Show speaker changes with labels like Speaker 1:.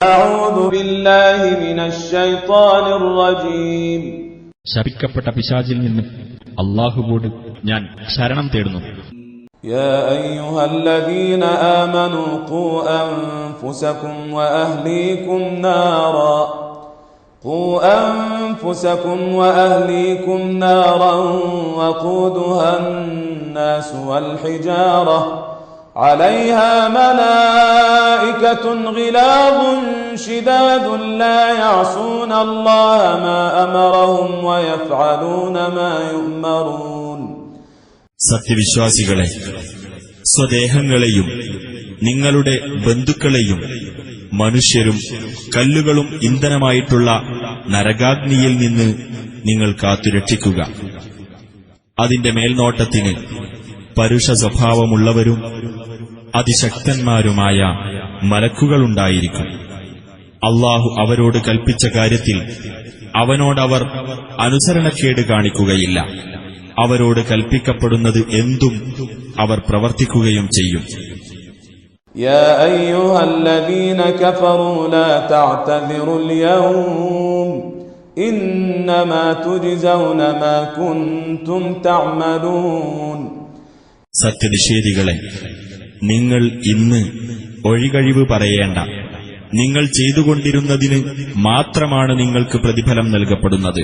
Speaker 1: أعوذ بالله من الشيطان الرجيم.
Speaker 2: ശപിക്കപ്പെട്ട പിശാചിൽ നിന്ന് അല്ലാഹുവോട് ഞാൻ ശരണം തേടുന്നു.
Speaker 1: يا أيها الذين آمنوا قوا أنفسكم وأهليكم نارا وقودها الناس والحجارة عليها ملائكة غلاظ شداد لا يعصون الله ما أمرهم ويفعلون ما يؤمرون.
Speaker 3: സത്യവിശ്വാസികളെ, സ്വദേഹങ്ങളെയും നിങ്ങളുടെ ബന്ധുക്കളെയും മനുഷ്യരും കല്ലുകളും ഇന്ധനമായിട്ടുള്ള നരകാഗ്നിയിൽ നിന്ന് നിങ്ങൾ കാത്തുരക്ഷിക്കുക. അതിന്റെ മേൽനോട്ടത്തിന് പരുഷ സ്വഭാവമുള്ളവരും അതിശക്തന്മാരുമായ മലക്കുകളുണ്ടായിരിക്കും. അല്ലാഹു അവരോട് കൽപ്പിച്ച കാര്യത്തിൽ അവനോടവർ അനുസരണക്കേട് കാണിക്കുകയില്ല. അവരോട് കൽപ്പിക്കപ്പെടുന്നത് എന്തും അവർ പ്രവർത്തിക്കുകയും ചെയ്യും.
Speaker 1: يا أيها الذين كفروا لا تعتذروا اليوم إنما تجزون ما كنتم تعملون.
Speaker 3: സത്യനിഷേധികളെ, നിങ്ങൾ ഇന്ന് ഒഴികഴിവ് പറയേണ്ട. നിങ്ങൾ ചെയ്തുകൊണ്ടിരുന്നതിന് മാത്രമാണ് നിങ്ങൾക്ക് പ്രതിഫലം നൽകപ്പെടുന്നത്.